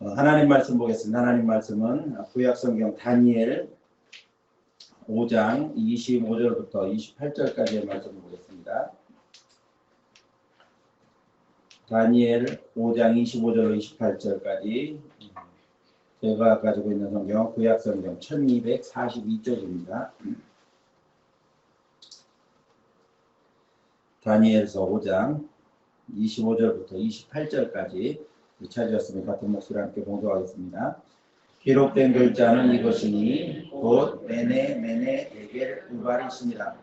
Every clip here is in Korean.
하나님 말씀 보겠습니다. 하나님 말씀은 구약성경 다니엘 5장 25절부터 28절까지의 말씀을 보겠습니다. 다니엘 5장 25절로 28절까지 제가 가지고 있는 성경 구약성경 1242쪽입니다. 다니엘서 5장 25절부터 28절까지 찾으셨으면 같은 목소리와 함께 봉독하겠습니다. 기록된 글자는 이것이니 곧 메네 에겔 우발이시니라.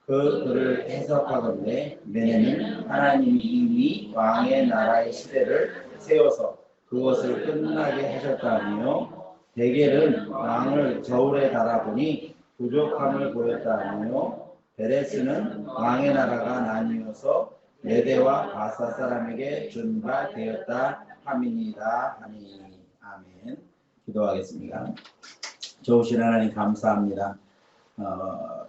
그 글을 해석하건대 메네는 하나님이 이미 왕의 나라의 시대를 세워서 그것을 끝나게 하셨다며, 에겔은 왕을 저울에 달아보니 부족함을 보였다며, 베레스는 왕의 나라가 나뉘어서 메대와 바사 사람에게 준바되었다 함이니라 하니. 아멘. 기도하겠습니다. 좋으신 하나님 감사합니다.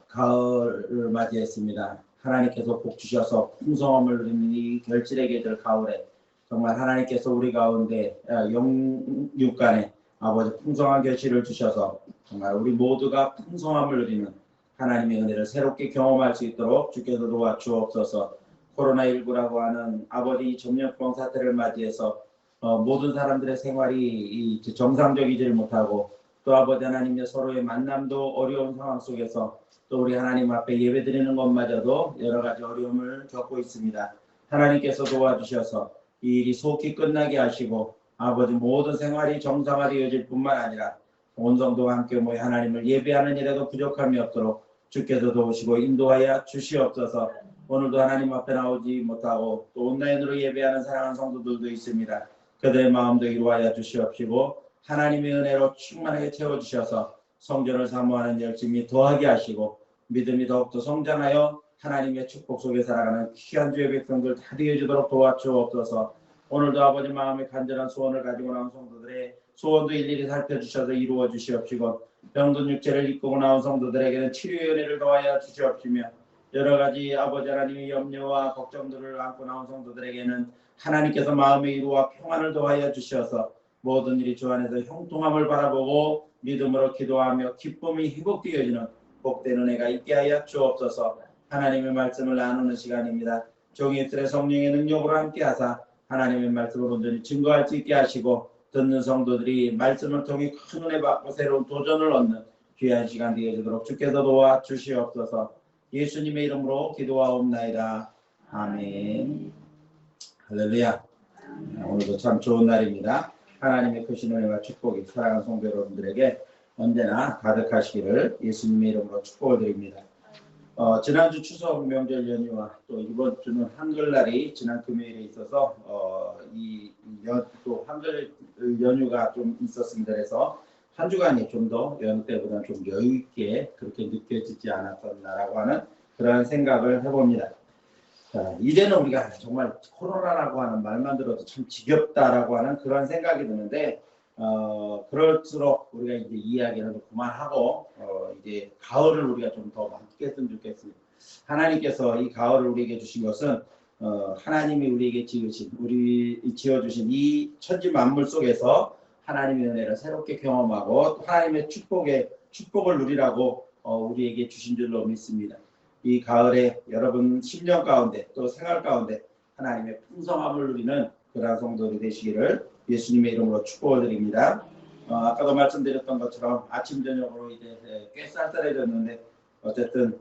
가을을 맞이했습니다. 하나님께서 복 주셔서 풍성함을 누리는 이 결실의 계절 가을에 정말 하나님께서 우리 가운데 영육간에 아버지 풍성한 결실을 주셔서 정말 우리 모두가 풍성함을 누리는 하나님의 은혜를 새롭게 경험할 수 있도록 주께서 도와주옵소서. 코로나19라고 하는 아버지 전염병 사태를 맞이해서 모든 사람들의 생활이 정상적이지를 못하고, 또 아버지 하나님의 서로의 만남도 어려운 상황 속에서 또 우리 하나님 앞에 예배드리는 것마저도 여러 가지 어려움을 겪고 있습니다. 하나님께서 도와주셔서 이 일이 속히 끝나게 하시고 아버지 모든 생활이 정상화되어질 뿐만 아니라 온 성도와 함께 모여 하나님을 예배하는 일에도 부족함이 없도록 주께서 도우시고 인도하여 주시옵소서. 오늘도 하나님 앞에 나오지 못하고 또 온라인으로 예배하는 사랑하는 성도들도 있습니다. 그들의 마음도 이루하여 주시옵시고 하나님의 은혜로 충만하게 채워주셔서 성전을 사모하는 열심히 더하게 하시고 믿음이 더욱더 성장하여 하나님의 축복 속에 살아가는 귀한 주의 백성들 다 되어주도록 도와주옵소서. 오늘도 아버지 마음의 간절한 소원을 가지고 나온 성도들의 소원도 일일이 살펴주셔서 이루어 주시옵시고, 병든 육체를 이끌고 나온 성도들에게는 치료의 은혜를 더하여 주시옵시며, 여러 가지 아버지 하나님의 염려와 걱정들을 안고 나온 성도들에게는 하나님께서 마음의 위로와 평안을 더하여 주셔서 모든 일이 주 안에서 형통함을 바라보고 믿음으로 기도하며 기쁨이 회복되어지는 복된 은혜가 있게 하여 주옵소서. 하나님의 말씀을 나누는 시간입니다. 종이들의 성령의 능력으로 함께 하사 하나님의 말씀을 온전히 증거할 수 있게 하시고, 듣는 성도들이 말씀을 통해 큰 은혜 받고 새로운 도전을 얻는 귀한 시간 되어지도록 주께서 도와주시옵소서. 예수님의 이름으로 기도하옵나이다. 아멘. 할렐루야. 오늘도 참 좋은 날입니다. 하나님의 크신 은혜와 축복이 사랑하는 성도 여러분들에게 언제나 가득하시기를 예수님의 이름으로 축복을 드립니다. 지난주 추석 명절 연휴와 또 이번 주는 한글날이 지난 금요일에 있어서 또 한글 연휴가 좀 있었습니다. 그래서 한 주간이 좀 더 연휴 때보다는 좀 여유 있게 그렇게 느껴지지 않았었나라고 하는 그런 생각을 해봅니다. 자, 이제는 우리가 정말 코로나라고 하는 말만 들어도 참 지겹다라고 하는 그런 생각이 드는데, 그럴수록 우리가 이제 이야기를 그만하고 이제 가을을 우리가 좀 더 만끽했으면 좋겠습니다. 하나님께서 이 가을을 우리에게 주신 것은 하나님이 우리에게 지어주신 이 천지 만물 속에서 하나님의 은혜를 새롭게 경험하고 하나님의 축복을 누리라고 우리에게 주신 줄로 믿습니다. 이 가을에 여러분 심령 가운데 또 생활 가운데 하나님의 풍성함을 누리는 그러한 성도들이 되시기를 예수님의 이름으로 축복을 드립니다. 아까도 말씀드렸던 것처럼 아침 저녁으로 이제 꽤 쌀쌀해졌는데 어쨌든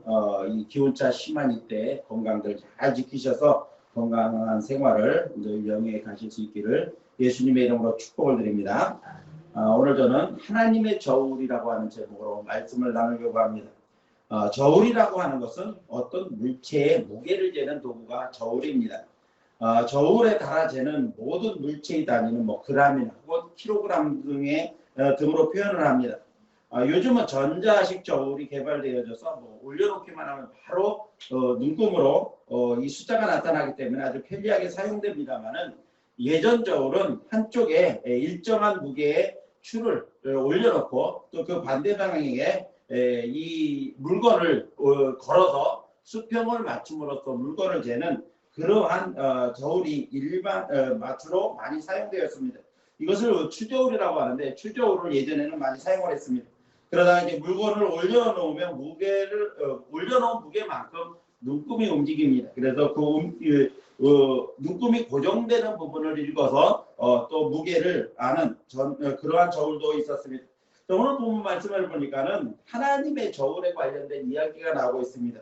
이 기온차 심한 이때 건강들 잘 지키셔서 건강한 생활을 늘 영위해 가실 수 있기를 예수님의 이름으로 축복을 드립니다. 오늘 저는 하나님의 저울이라고 하는 제목으로 말씀을 나누려고 합니다. 저울이라고 하는 것은 어떤 물체의 무게를 재는 도구가 저울입니다. 저울에 달아 재는 모든 물체의 단위는 그람이나 혹은 킬로그램 등으로 표현을 합니다. 요즘은 전자식 저울이 개발되어져서 올려놓기만 하면 바로 눈금으로 이 숫자가 나타나기 때문에 아주 편리하게 사용됩니다만은, 예전 저울은 한쪽에 일정한 무게의 추를 올려놓고 또 그 반대 방향에 이 물건을 걸어서 수평을 맞춤으로써 물건을 재는 그러한 저울이 일반 주로 많이 사용되었습니다. 이것을 추저울이라고 하는데 추저울을 예전에는 많이 사용을 했습니다. 그러다가 이제 물건을 올려놓으면 올려놓은 무게만큼 눈금이 움직입니다. 그래서 눈금이 고정되는 부분을 읽어서 또 무게를 아는 그러한 저울도 있었습니다. 오늘 본문 말씀을 보니까는 하나님의 저울에 관련된 이야기가 나오고 있습니다.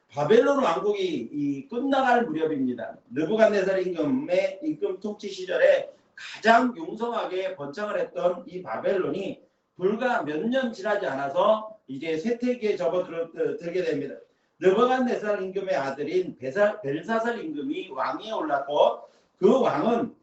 바벨론 왕국이 끝나갈 무렵입니다. 느부갓네살 임금의 임금 통치 시절에 가장 용성하게 번창을 했던 이 바벨론이 불과 몇 년 지나지 않아서 이제 쇠퇴기에 접어들게 됩니다. 느부갓네살 임금의 아들인 벨사살 임금이 왕위에 올랐고 그 왕은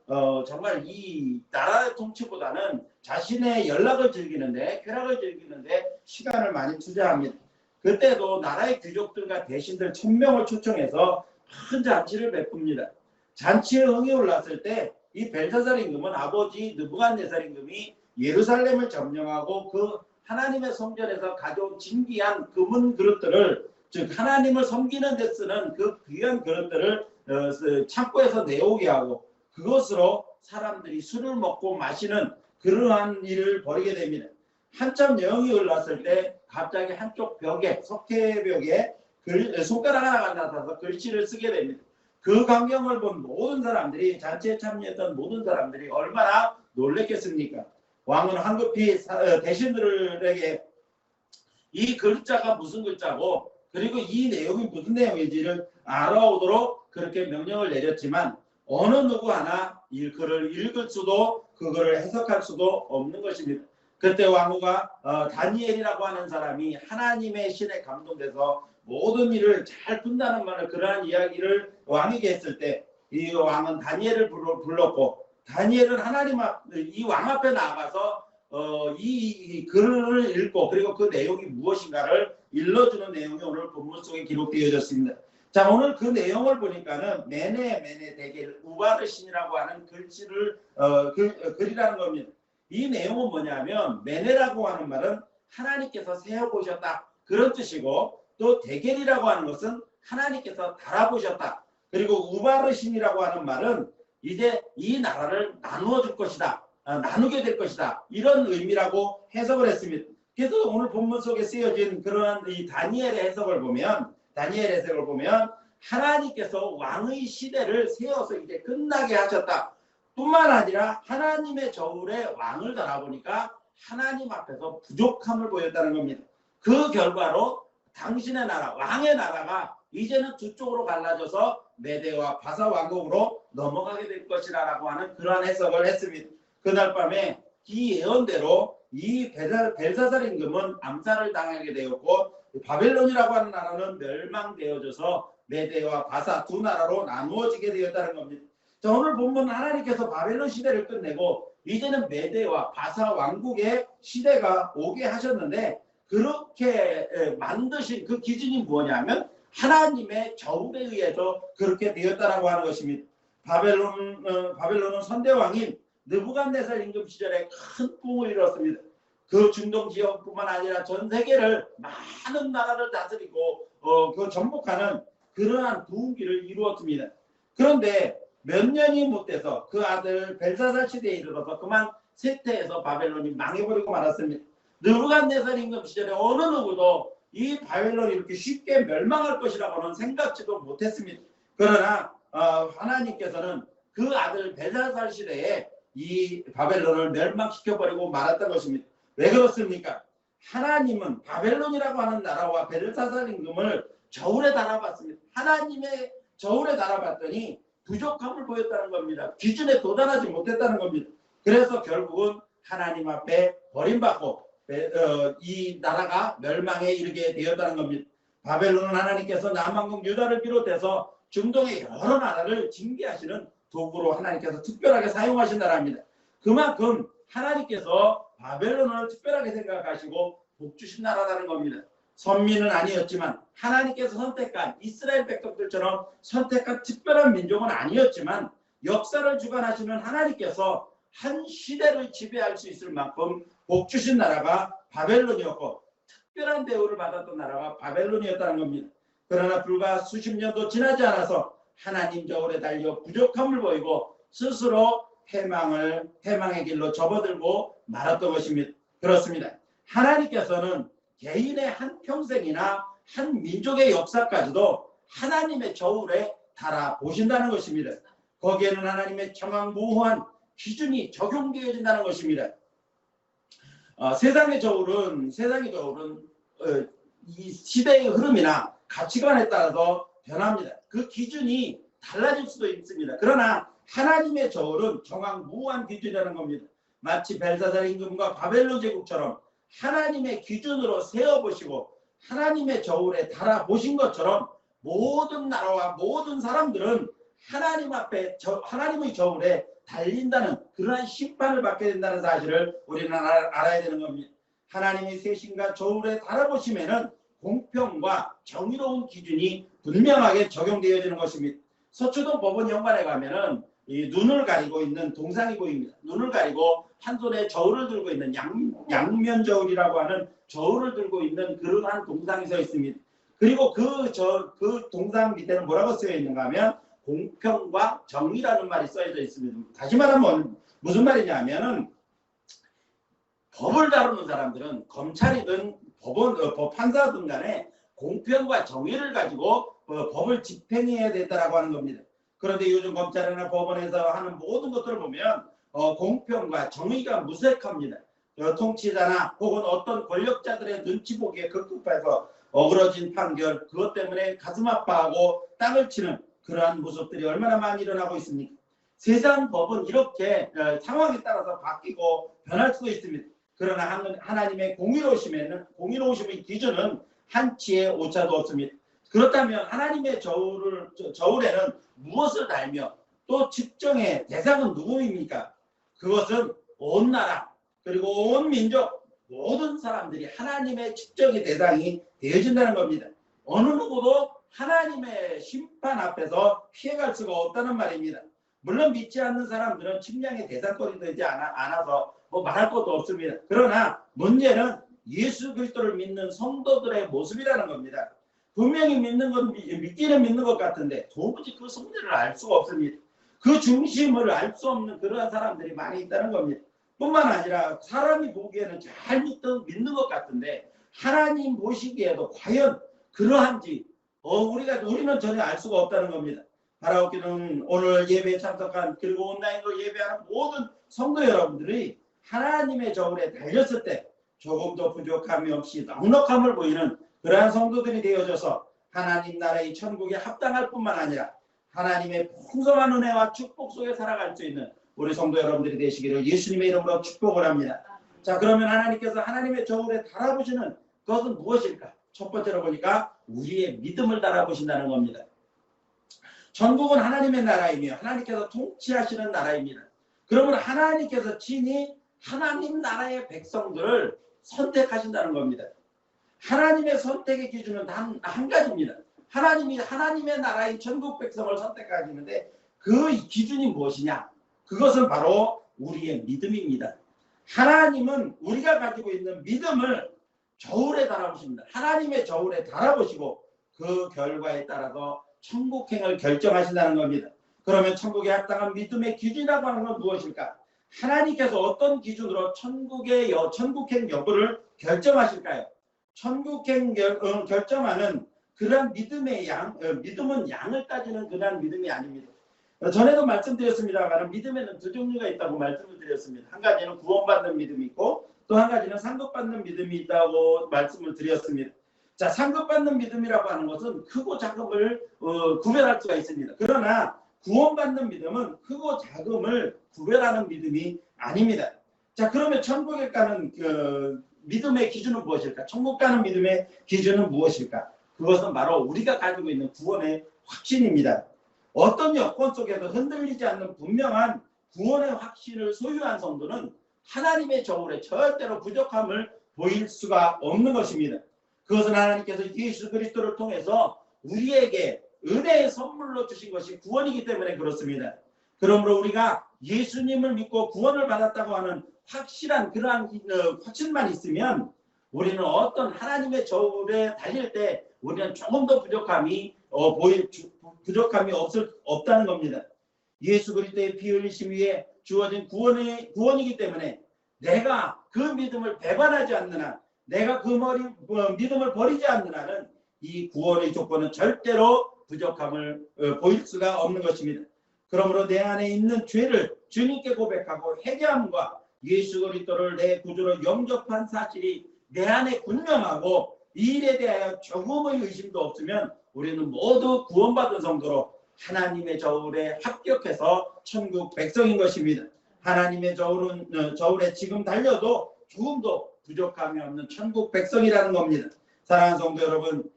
정말 이 나라의 통치보다는 자신의 연락을 즐기는데 쾌락을 즐기는데 시간을 많이 투자합니다. 그때도 나라의 귀족들과 대신들 1000명을 초청해서 큰 잔치를 베풉니다. 잔치에 흥이 올랐을 때 이 벨사살 임금은 아버지 느부갓네살 임금이 예루살렘을 점령하고 그 하나님의 성전에서 가져온 진귀한 금은 그릇들을 즉 하나님을 섬기는 데 쓰는 그 귀한 그릇들을 창고에서 내오게 하고 그것으로 사람들이 술을 먹고 마시는 그러한 일을 벌이게 됩니다. 한참 여행이 흘렀을 때 갑자기 한쪽 벽에 석회벽에 손가락 하나가 나타나서 글씨를 쓰게 됩니다. 그 광경을 본 모든 사람들이 잔치에 참여했던 모든 사람들이 얼마나 놀랬겠습니까? 왕은 황급히 대신들에게 이 글자가 무슨 글자고 그리고 이 내용이 무슨 내용인지를 알아오도록 그렇게 명령을 내렸지만 어느 누구 하나 이 글을 읽을 수도 그거를 해석할 수도 없는 것입니다. 그때 왕후가 다니엘이라고 하는 사람이 하나님의 신에 감동돼서 모든 일을 잘 푼다는 말을 그러한 이야기를 왕에게 했을 때 이 왕은 다니엘을 불렀고 다니엘은 이 왕 앞에 나가서 이 글을 읽고 그리고 그 내용이 무엇인가를 일러주는 내용이 오늘 본문 속에 기록되어졌습니다. 자, 오늘 그 내용을 보니까는 메네 데겔 우바르신이라고 하는 글이라는 겁니다. 이 내용은 뭐냐면 메네라고 하는 말은 하나님께서 세워보셨다 그런 뜻이고 또 데겔이라고 하는 것은 하나님께서 달아보셨다. 그리고 우바르신이라고 하는 말은 이제 이 나라를 나누어 줄 것이다. 나누게 될 것이다. 이런 의미라고 해석을 했습니다. 그래서 오늘 본문 속에 쓰여진 그러한 이 다니엘의 해석을 보면 하나님께서 왕의 시대를 세워서 이제 끝나게 하셨다. 뿐만 아니라 하나님의 저울에 왕을 달아보니까 하나님 앞에서 부족함을 보였다는 겁니다. 그 결과로 당신의 나라, 왕의 나라가 이제는 두 쪽으로 갈라져서 메대와 바사 왕국으로 넘어가게 될 것이라고 하는 그러한 해석을 했습니다. 그날 밤에 이 예언대로 이 벨사살 임금은 암살을 당하게 되었고 바벨론이라고 하는 나라는 멸망되어져서 메대와 바사 두 나라로 나누어지게 되었다는 겁니다. 자, 오늘 본문 하나님께서 바벨론 시대를 끝내고 이제는 메대와 바사 왕국의 시대가 오게 하셨는데 그렇게 만드신 그 기준이 뭐냐면 하나님의 저울에 의해서 그렇게 되었다라고 하는 것입니다. 바벨론은 선대왕인 느부갓네살 임금 시절에 큰 꿈을 이뤘습니다. 그 중동 지역뿐만 아니라 전 세계를 많은 나라를 다스리고 그 정복하는 그러한 부흥기를 이루었습니다. 그런데 몇 년이 못 돼서 그 아들 벨사살 시대에 이르러서 그만 쇠퇴해서 바벨론이 망해버리고 말았습니다. 느부갓네살 임금 시절에 어느 누구도 이 바벨론이 이렇게 쉽게 멸망할 것이라고는 생각지도 못했습니다. 그러나 하나님께서는 그 아들 벨사살 시대에 이 바벨론을 멸망시켜버리고 말았던 것입니다. 왜 그렇습니까? 하나님은 바벨론이라고 하는 나라와 벨사살 임금을 저울에 달아봤습니다. 하나님의 저울에 달아봤더니 부족함을 보였다는 겁니다. 기준에 도달하지 못했다는 겁니다. 그래서 결국은 하나님 앞에 버림받고 이 나라가 멸망에 이르게 되었다는 겁니다. 바벨론은 하나님께서 남왕국 유다를 비롯해서 중동의 여러 나라를 징계하시는 도구로 하나님께서 특별하게 사용하신 나라입니다. 그만큼 하나님께서 바벨론을 특별하게 생각하시고 복주신 나라라는 겁니다. 선민은 아니었지만 하나님께서 선택한 이스라엘 백성들처럼 선택한 특별한 민족은 아니었지만 역사를 주관하시는 하나님께서 한 시대를 지배할 수 있을 만큼 복주신 나라가 바벨론이었고 특별한 대우를 받았던 나라가 바벨론이었다는 겁니다. 그러나 불과 수십 년도 지나지 않아서 하나님 저울에 달려 부족함을 보이고 스스로 패망의 길로 접어들고 말았던 것입니다. 그렇습니다. 하나님께서는 개인의 한 평생이나 한 민족의 역사까지도 하나님의 저울에 달아 보신다는 것입니다. 거기에는 하나님의 청황무후한 기준이 적용되어진다는 것입니다. 세상의 저울은 이 시대의 흐름이나 가치관에 따라서 변합니다. 그 기준이 달라질 수도 있습니다. 그러나 하나님의 저울은 정황무후한 기준이라는 겁니다. 마치 벨사살 임금과 바벨론 제국처럼 하나님의 기준으로 세어보시고 하나님의 저울에 달아보신 것처럼 모든 나라와 모든 사람들은 하나님 앞에 하나님의 저울에 달린다는 그러한 심판을 받게 된다는 사실을 우리는 알아야 되는 겁니다. 하나님의 세신과 저울에 달아보시면은 공평과 정의로운 기준이 분명하게 적용되어지는 것입니다. 서초동 법원 현관에 가면은 이 눈을 가리고 있는 동상이 보입니다. 눈을 가리고 한 손에 저울을 들고 있는 양면 저울이라고 하는 저울을 들고 있는 그러한 동상이 서 있습니다. 그리고 그 동상 밑에는 뭐라고 쓰여 있는가 하면 공평과 정의라는 말이 써져 있습니다. 다시 말하면 무슨 말이냐면은 법을 다루는 사람들은 검찰이든 판사든 간에 공평과 정의를 가지고 법을 집행해야 된다라고 하는 겁니다. 그런데 요즘 검찰이나 법원에서 하는 모든 것들을 보면 공평과 정의가 무색합니다. 통치자나 혹은 어떤 권력자들의 눈치 보기에 급급해서 어그러진 판결, 그것 때문에 가슴 아파하고 땅을 치는 그러한 모습들이 얼마나 많이 일어나고 있습니까? 세상 법은 이렇게 상황에 따라서 바뀌고 변할 수도 있습니다. 그러나 하나님의 공의로우심의 기준은 한치의 오차도 없습니다. 그렇다면 하나님의 저울에는 무엇을 달며 또 측정의 대상은 누구입니까? 그것은 온 나라 그리고 온 민족 모든 사람들이 하나님의 측정의 대상이 되어진다는 겁니다. 어느 누구도 하나님의 심판 앞에서 피해갈 수가 없다는 말입니다. 물론 믿지 않는 사람들은 측량의 대상거리 되지 않아서 말할 것도 없습니다. 그러나 문제는 예수 그리스도를 믿는 성도들의 모습이라는 겁니다. 분명히 믿기는 믿는 것 같은데 도무지 그 성질을 알 수가 없습니다. 그 중심을 알 수 없는 그러한 사람들이 많이 있다는 겁니다. 뿐만 아니라 사람이 보기에는 잘 믿는 것 같은데 하나님 보시기에도 과연 그러한지 우리는 전혀 알 수가 없다는 겁니다. 바라옵기는 오늘 예배에 참석한 그리고 온라인으로 예배하는 모든 성도 여러분들이 하나님의 저울에 달렸을 때 조금도 부족함이 없이 넉넉함을 보이는 그러한 성도들이 되어져서 하나님 나라의 천국에 합당할 뿐만 아니라 하나님의 풍성한 은혜와 축복 속에 살아갈 수 있는 우리 성도 여러분들이 되시기를 예수님의 이름으로 축복을 합니다. 자, 그러면 하나님께서 하나님의 저울에 달아보시는 그것은 무엇일까? 첫 번째로 보니까 우리의 믿음을 달아보신다는 겁니다. 천국은 하나님의 나라이며 하나님께서 통치하시는 나라입니다. 그러면 하나님께서 친히 하나님 나라의 백성들을 선택하신다는 겁니다. 하나님의 선택의 기준은 단 한 가지입니다. 하나님이 하나님의 나라인 천국 백성을 선택하시는데 그 기준이 무엇이냐? 그것은 바로 우리의 믿음입니다. 하나님은 우리가 가지고 있는 믿음을 저울에 달아보십니다. 하나님의 저울에 달아보시고 그 결과에 따라서 천국행을 결정하신다는 겁니다. 그러면 천국에 합당한 믿음의 기준이라고 하는 건 무엇일까? 하나님께서 어떤 기준으로 천국행 여부를 결정하실까요? 천국행 결정하는 그러한 믿음은 양을 따지는 그러한 믿음이 아닙니다. 전에도 말씀드렸습니다만 믿음에는 두 종류가 있다고 말씀을 드렸습니다. 한 가지는 구원받는 믿음이 있고 또 한 가지는 상급받는 믿음이 있다고 말씀을 드렸습니다. 자, 상급받는 믿음이라고 하는 것은 크고 작음을 구별할 수가 있습니다. 그러나 구원받는 믿음은 크고 작음을 구별하는 믿음이 아닙니다. 자, 그러면 천국에 가는 믿음의 기준은 무엇일까? 천국 가는 믿음의 기준은 무엇일까? 그것은 바로 우리가 가지고 있는 구원의 확신입니다. 어떤 여건 속에도 흔들리지 않는 분명한 구원의 확신을 소유한 성도는 하나님의 저울에 절대로 부족함을 보일 수가 없는 것입니다. 그것은 하나님께서 예수 그리스도를 통해서 우리에게 은혜의 선물로 주신 것이 구원이기 때문에 그렇습니다. 그러므로 우리가 예수님을 믿고 구원을 받았다고 하는 확실한 그러한 확신만 있으면 우리는 어떤 하나님의 저울에 달릴 때 우리는 조금 더 부족함이 없다는 겁니다. 예수 그리스도의 피 흘리심 위에 주어진 구원이기 때문에 내가 그 믿음을 배반하지 않는 한, 내가 그 믿음을 버리지 않는 한은 이 구원의 조건은 절대로 부족함을 보일 수가 없는 것입니다. 그러므로 내 안에 있는 죄를 주님께 고백하고 회개함과 예수 그리스도를 내 구주로 영접한 사실이 내 안에 분명하고 이 일에 대하여 조금의 의심도 없으면 우리는 모두 구원받은 성도로 하나님의 저울에 합격해서 천국 백성인 것입니다. 하나님의 저울에 지금 달려도 조금도 부족함이 없는 천국 백성이라는 겁니다. 사랑하는 성도 여러분,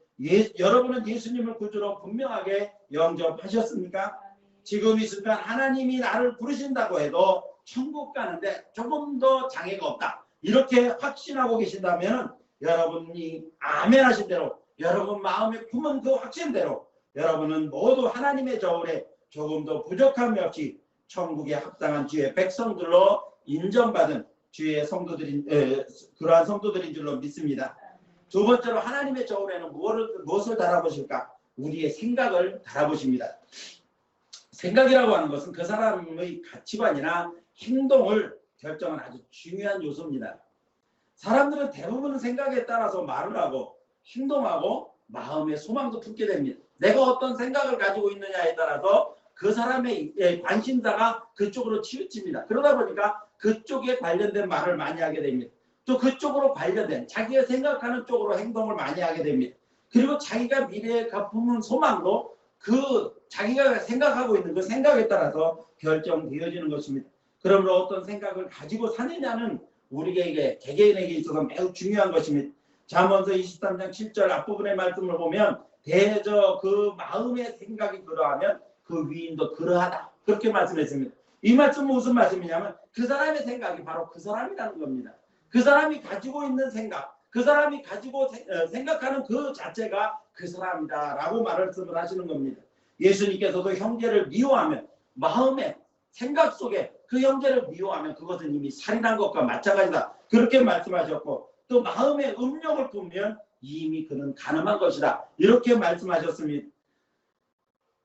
여러분은 예수님을 구주로 분명하게 영접하셨습니까? 지금 이 순간 하나님이 나를 부르신다고 해도 천국 가는데 조금 더 장애가 없다, 이렇게 확신하고 계신다면 여러분이 아멘 하신 대로, 여러분 마음에 품은 그 확신대로 여러분은 모두 하나님의 저울에 조금도 부족함이 없이 천국에 합당한 주의 백성들로 인정받은 주의 성도들인 그러한 성도들인 줄로 믿습니다. 두 번째로 하나님의 저울에는 무엇을 달아보실까? 우리의 생각을 달아보십니다. 생각이라고 하는 것은 그 사람의 가치관이나 행동을 결정하는 아주 중요한 요소입니다. 사람들은 대부분 생각에 따라서 말을 하고 행동하고 마음의 소망도 품게 됩니다. 내가 어떤 생각을 가지고 있느냐에 따라서 그 사람의 관심사가 그쪽으로 치우칩니다. 그러다 보니까 그쪽에 관련된 말을 많이 하게 됩니다. 또 그쪽으로 관련된 자기가 생각하는 쪽으로 행동을 많이 하게 됩니다. 그리고 자기가 미래에 갚은 소망도 그 자기가 생각하고 있는 그 생각에 따라서 결정되어지는 것입니다. 그러므로 어떤 생각을 가지고 사느냐는 우리에게 개개인에게 있어서 매우 중요한 것입니다. 잠언서 23장 7절 앞부분의 말씀을 보면 대저 그 마음의 생각이 그러하면 그 위인도 그러하다, 그렇게 말씀했습니다. 이 말씀은 무슨 말씀이냐면 그 사람의 생각이 바로 그 사람이라는 겁니다. 그 사람이 가지고 있는 생각, 그 사람이 가지고 생각하는 그 자체가 그 사람이다라고 말씀을 하시는 겁니다. 예수님께서도 형제를 미워하면, 마음의 생각 속에 그 형제를 미워하면 그것은 이미 살인한 것과 마찬가지다, 그렇게 말씀하셨고, 또 마음에 음욕을 품으면 이미 그는 가늠한 것이다, 이렇게 말씀하셨습니다.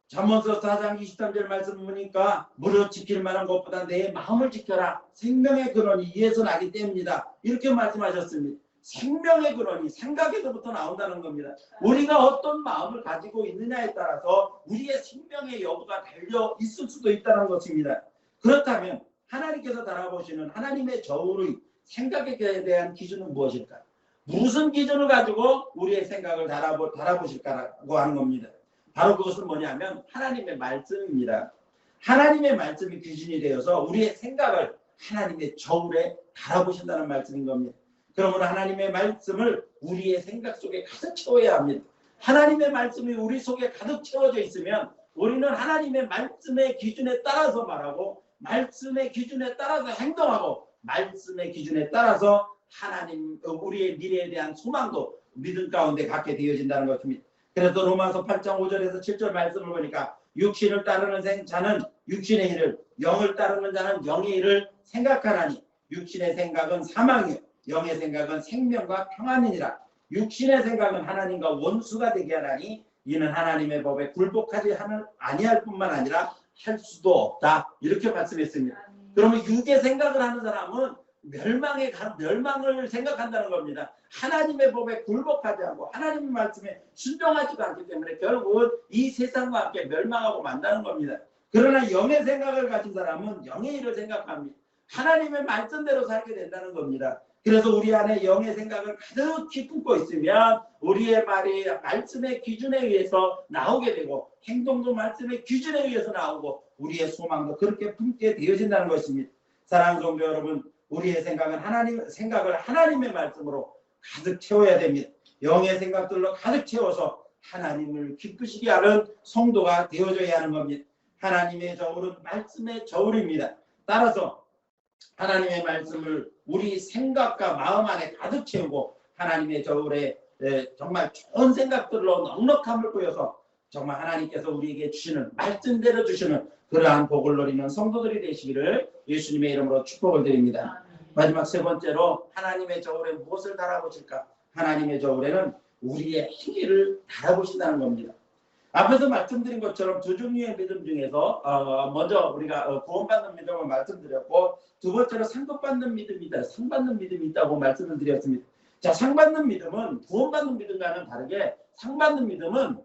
잠언서 4장 23절 말씀 보니까 무릇 지킬 만한 것보다 내 마음을 지켜라, 생명의 근원이 이에서 나기 때문이다, 이렇게 말씀하셨습니다. 생명의 근원이 생각에서부터 나온다는 겁니다. 우리가 어떤 마음을 가지고 있느냐에 따라서 우리의 생명의 여부가 달려 있을 수도 있다는 것입니다. 그렇다면 하나님께서 달아보시는 하나님의 저울의 생각에 대한 기준은 무엇일까? 무슨 기준을 가지고 우리의 생각을 달아보실까라고 하는 겁니다. 바로 그것은 뭐냐면 하나님의 말씀입니다. 하나님의 말씀이 기준이 되어서 우리의 생각을 하나님의 저울에 달아보신다는 말씀인 겁니다. 그러므로 하나님의 말씀을 우리의 생각 속에 가득 채워야 합니다. 하나님의 말씀이 우리 속에 가득 채워져 있으면 우리는 하나님의 말씀의 기준에 따라서 말하고, 말씀의 기준에 따라서 행동하고, 말씀의 기준에 따라서 하나님 우리의 미래에 대한 소망도 믿음 가운데 갖게 되어진다는 것입니다. 그래서 로마서 8장 5절에서 7절 말씀을 보니까 육신을 따르는 자는 육신의 일을, 영을 따르는 자는 영의 일을 생각하나니 육신의 생각은 사망이요 영의 생각은 생명과 평안이니라. 육신의 생각은 하나님과 원수가 되게 하나니 이는 하나님의 법에 굴복하지 아니할 뿐만 아니라 할 수도 없다, 이렇게 말씀했습니다. 그러면 육의 생각을 하는 사람은 멸망을 생각한다는 겁니다. 하나님의 법에 굴복하지 않고 하나님의 말씀에 순종하지도 않기 때문에 결국은 이 세상과 함께 멸망하고 만다는 겁니다. 그러나 영의 생각을 가진 사람은 영의 일을 생각합니다. 하나님의 말씀대로 살게 된다는 겁니다. 그래서 우리 안에 영의 생각을 가득히 품고 있으면 우리의 말이 말씀의 기준에 의해서 나오게 되고, 행동도 말씀의 기준에 의해서 나오고, 우리의 소망도 그렇게 품게 되어진다는 것입니다. 사랑하는 성도 여러분, 우리의 생각을 하나님의 말씀으로 가득 채워야 됩니다. 영의 생각들로 가득 채워서 하나님을 기쁘시게 하는 성도가 되어져야 하는 겁니다. 하나님의 저울은 말씀의 저울입니다. 따라서 하나님의 말씀을 우리 생각과 마음 안에 가득 채우고 하나님의 저울에 정말 좋은 생각들로 넉넉함을 보여서 정말 하나님께서 우리에게 주시는 말씀대로 주시는 그러한 복을 누리는 성도들이 되시기를 예수님의 이름으로 축복을 드립니다. 마지막 세 번째로 하나님의 저울에 무엇을 달아보실까? 하나님의 저울에는 우리의 행위를 달아보신다는 겁니다. 앞에서 말씀드린 것처럼 두 종류의 믿음 중에서 먼저 우리가 구원받는 믿음을 말씀드렸고, 두 번째로 상급받는 믿음이 있다, 상받는 믿음이 있다고 말씀을 드렸습니다. 자, 상받는 믿음은 구원받는 믿음과는 다르게 상받는 믿음은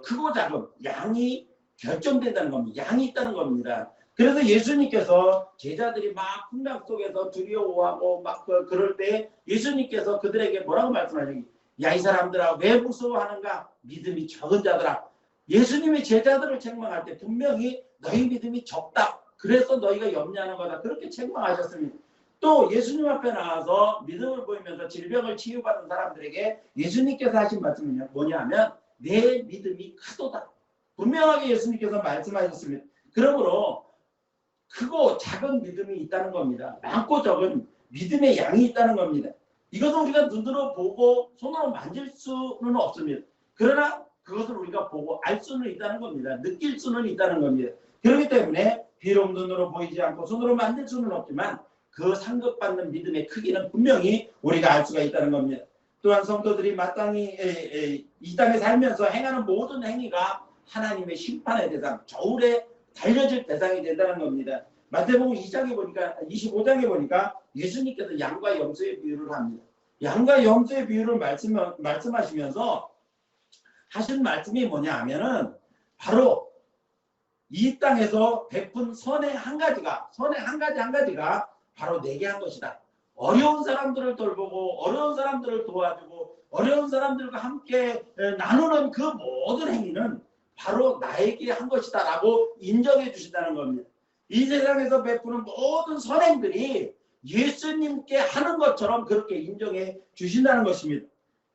크고 작은 양이 결정된다는 겁니다. 양이 있다는 겁니다. 그래서 예수님께서 제자들이 막 풍랑 속에서 두려워하고 막 그럴 때 예수님께서 그들에게 뭐라고 말씀하시기? 야, 이 사람들아 왜 무서워하는가? 믿음이 적은 자들아. 예수님이 제자들을 책망할 때 분명히 너희 믿음이 적다. 그래서 너희가 염려하는 거다. 그렇게 책망하셨습니다. 또 예수님 앞에 나와서 믿음을 보이면서 질병을 치유받은 사람들에게 예수님께서 하신 말씀은 뭐냐면 내 믿음이 크도다. 분명하게 예수님께서 말씀하셨습니다. 그러므로 크고 작은 믿음이 있다는 겁니다. 많고 적은 믿음의 양이 있다는 겁니다. 이것은 우리가 눈으로 보고 손으로 만질 수는 없습니다. 그러나 그것을 우리가 보고 알 수는 있다는 겁니다. 느낄 수는 있다는 겁니다. 그렇기 때문에 비록 눈으로 보이지 않고 손으로 만질 수는 없지만 그 상급받는 믿음의 크기는 분명히 우리가 알 수가 있다는 겁니다. 또한 성도들이 마땅히 이 땅에 살면서 행하는 모든 행위가 하나님의 심판의 대상, 저울에 달려질 대상이 된다는 겁니다. 마태복음 2장에 보니까 25장에 보니까 예수님께서 양과 염소의 비유를 합니다. 양과 염소의 비유를 말씀하시면서 하신 말씀이 뭐냐 하면은 바로 이 땅에서 베푼 선의 한 가지가 바로 내게 한 것이다. 어려운 사람들을 돌보고 어려운 사람들을 도와주고 어려운 사람들과 함께 나누는 그 모든 행위는 바로 나에게 한 것이다 라고 인정해 주신다는 겁니다. 이 세상에서 베푸는 모든 선행들이 예수님께 하는 것처럼 그렇게 인정해 주신다는 것입니다.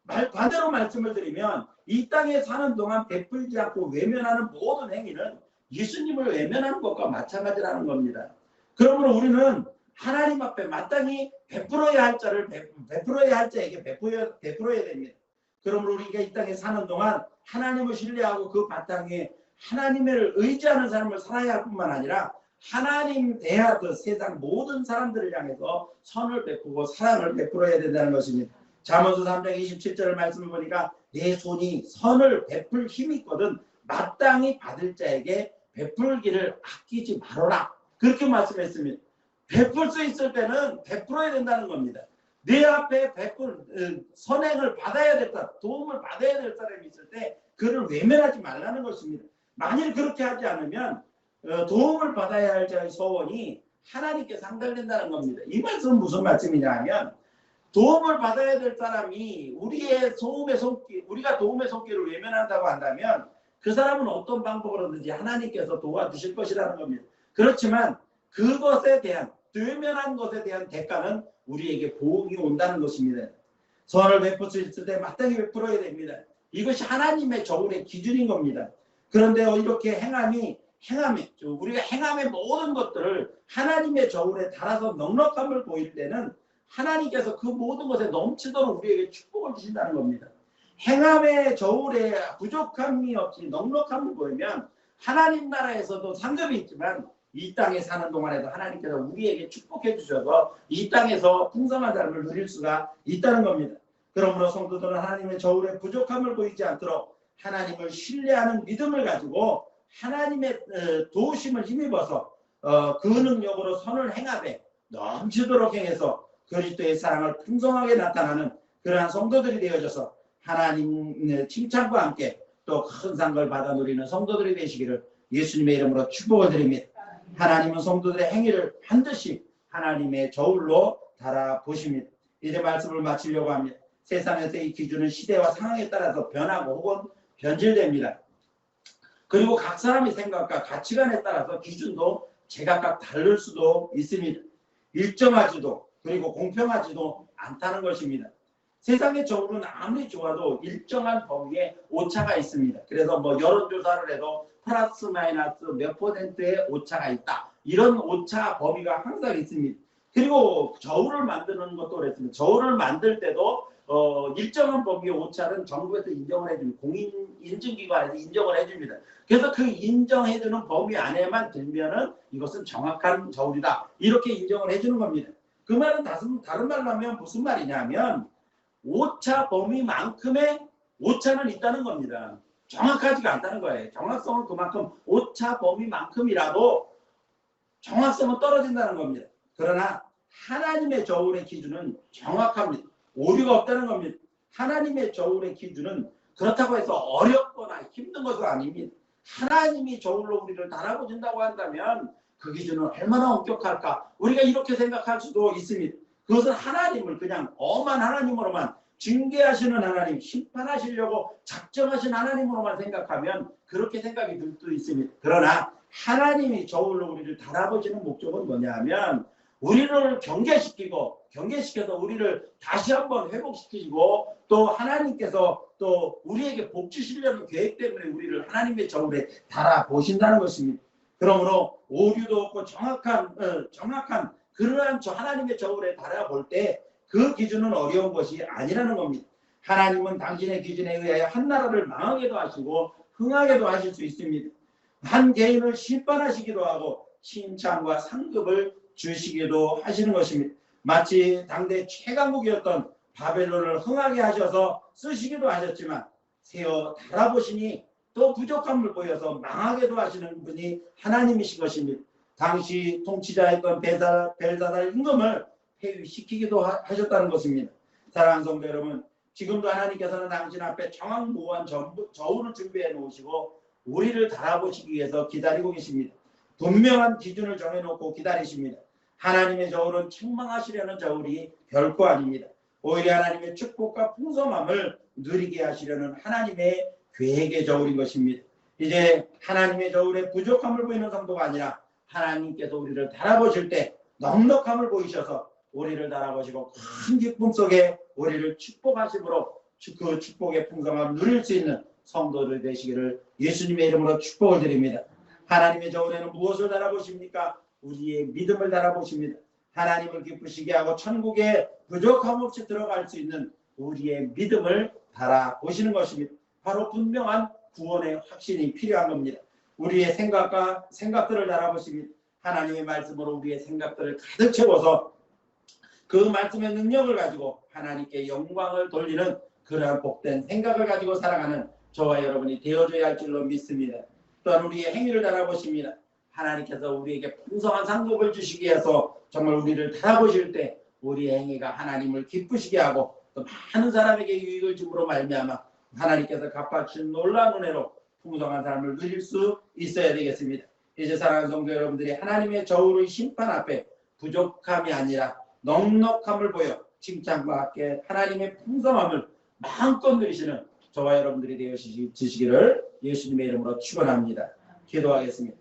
반대로 말씀을 드리면 이 땅에 사는 동안 베풀지 않고 외면하는 모든 행위는 예수님을 외면하는 것과 마찬가지라는 겁니다. 그러므로 우리는 하나님 앞에 마땅히 베풀어야 할 자를 베풀어야 할 자에게 베풀어야 됩니다. 그러므로 우리가 이 땅에 사는 동안 하나님을 신뢰하고 그 바탕에 하나님을 의지하는 삶을 살아야 할 뿐만 아니라 하나님 대하 그 세상 모든 사람들을 향해서 선을 베푸고 사랑을 베풀어야 된다는 것입니다. 잠언서 3장 27절을 말씀을 보니까 내 손이 선을 베풀 힘이 있거든 마땅히 받을 자에게 베풀기를 아끼지 말아라. 그렇게 말씀했습니다. 베풀 수 있을 때는 베풀어야 된다는 겁니다. 내 앞에 선행을 받아야 됐다, 도움을 받아야 될 사람이 있을 때 그를 외면하지 말라는 것입니다. 만일 그렇게 하지 않으면 도움을 받아야 할 자의 소원이 하나님께 상달된다는 겁니다. 이 말씀은 무슨 말씀이냐 하면 도움을 받아야 될 사람이 우리가 도움의 손길을 외면한다고 한다면 그 사람은 어떤 방법으로든지 하나님께서 도와주실 것이라는 겁니다. 그렇지만 그것에 대한 외면한 것에 대한 대가는 우리에게 보응이 온다는 것입니다. 선을 베풀 수 있을 때 마땅히 베풀어야 됩니다. 이것이 하나님의 저울의 기준인 겁니다. 그런데 이렇게 우리가 행함의 모든 것들을 하나님의 저울에 달아서 넉넉함을 보일 때는 하나님께서 그 모든 것에 넘치도록 우리에게 축복을 주신다는 겁니다. 행함의 저울에 부족함이 없이 넉넉함을 보이면 하나님 나라에서도 상급이 있지만 이 땅에 사는 동안에도 하나님께서 우리에게 축복해 주셔서 이 땅에서 풍성한 삶을 누릴 수가 있다는 겁니다. 그러므로 성도들은 하나님의 저울에 부족함을 보이지 않도록 하나님을 신뢰하는 믿음을 가지고 하나님의 도우심을 힘입어서 그 능력으로 선을 행하되 넘치도록 행해서 그리스도의 사랑을 풍성하게 나타나는 그러한 성도들이 되어져서 하나님의 칭찬과 함께 또 큰 상을 받아 누리는 성도들이 되시기를 예수님의 이름으로 축복을 드립니다. 하나님은 성도들의 행위를 반드시 하나님의 저울로 달아보십니다. 이제 말씀을 마치려고 합니다. 세상에서의 기준은 시대와 상황에 따라서 변하고 혹은 변질됩니다. 그리고 각 사람의 생각과 가치관에 따라서 기준도 제각각 다를 수도 있습니다. 일정하지도 그리고 공평하지도 않다는 것입니다. 세상의 저울은 아무리 좋아도 일정한 범위에 오차가 있습니다. 그래서 여론조사를 해도 플러스 마이너스 몇 %의 오차가 있다. 이런 오차 범위가 항상 있습니다. 그리고 저울을 만드는 것도 그랬습니다. 저울을 만들 때도 일정한 범위의 오차는 정부에서 인정을 해줍니다. 공인인증기관에서 인정을 해줍니다. 그래서 그 인정해주는 범위 안에만 들면은 이것은 정확한 저울이다. 이렇게 인정을 해주는 겁니다. 그 말은 다른 말로 하면 무슨 말이냐면 오차 범위만큼의 오차는 있다는 겁니다. 정확하지가 않다는 거예요. 정확성은 그만큼 오차 범위만큼이라도 정확성은 떨어진다는 겁니다. 그러나 하나님의 저울의 기준은 정확합니다. 오류가 없다는 겁니다. 하나님의 저울의 기준은 그렇다고 해서 어렵거나 힘든 것은 아닙니다. 하나님이 저울로 우리를 달아보신다고 한다면 그 기준은 얼마나 엄격할까? 우리가 이렇게 생각할 수도 있습니다. 그것은 하나님을 그냥 엄한 하나님으로만, 징계하시는 하나님, 심판하시려고 작정하신 하나님으로만 생각하면 그렇게 생각이 들 수도 있습니다. 그러나 하나님이 저울로 우리를 달아보시는 목적은 뭐냐 하면 우리를 경계시켜서 우리를 다시 한번 회복시키고, 또 하나님께서 또 우리에게 복 주시려는 계획 때문에 우리를 하나님의 저울에 달아보신다는 것입니다. 그러므로 오류도 없고 정확한 그러한 하나님의 저울에 달아볼 때 그 기준은 어려운 것이 아니라는 겁니다. 하나님은 당신의 기준에 의하여 한 나라를 망하게도 하시고 흥하게도 하실 수 있습니다. 한 개인을 심판하시기도 하고 칭찬과 상급을 주시기도 하시는 것입니다. 마치 당대 최강국이었던 바벨론을 흥하게 하셔서 쓰시기도 하셨지만 세어 달아보시니 또 부족함을 보여서 망하게도 하시는 분이 하나님이신 것입니다. 당시 통치자였던 벨사살 임금을 폐위시키기도 하셨다는 것입니다. 사랑하는 성도 여러분, 지금도 하나님께서는 당신 앞에 정확무한 저울을 준비해 놓으시고 우리를 달아보시기 위해서 기다리고 계십니다. 분명한 기준을 정해놓고 기다리십니다. 하나님의 저울은 책망하시려는 저울이 결코 아닙니다. 오히려 하나님의 축복과 풍성함을 누리게 하시려는 하나님의 계획의 저울인 것입니다. 이제 하나님의 저울에 부족함을 보이는 성도가 아니라 하나님께서 우리를 달아보실 때 넉넉함을 보이셔서 우리를 달아보시고 큰 기쁨 속에 우리를 축복하심으로 그 축복의 풍성함을 누릴 수 있는 성도들 되시기를 예수님의 이름으로 축복을 드립니다. 하나님의 저울에는 무엇을 달아보십니까? 우리의 믿음을 달아보십니다. 하나님을 기쁘시게 하고 천국에 부족함 없이 들어갈 수 있는 우리의 믿음을 달아보시는 것입니다. 바로 분명한 구원의 확신이 필요한 겁니다. 우리의 생각들을 달아보십니다. 하나님의 말씀으로 우리의 생각들을 가득 채워서 그 말씀의 능력을 가지고 하나님께 영광을 돌리는 그러한 복된 생각을 가지고 살아가는 저와 여러분이 되어줘야 할 줄로 믿습니다. 또한 우리의 행위를 달아보십니다. 하나님께서 우리에게 풍성한 상급을 주시기 위해서 정말 우리를 달아보실 때 우리의 행위가 하나님을 기쁘시게 하고 또 많은 사람에게 유익을 줌으로 말미암아 하나님께서 갚아주신 놀라운 은혜로 풍성한 삶을 누릴 수 있어야 되겠습니다. 이제 사랑하는 성도 여러분들이 하나님의 저울의 심판 앞에 부족함이 아니라 넉넉함을 보여 칭찬과 함께 하나님의 풍성함을 마음껏 누리시는 저와 여러분들이 되어주시기를 예수님의 이름으로 축원합니다. 기도하겠습니다.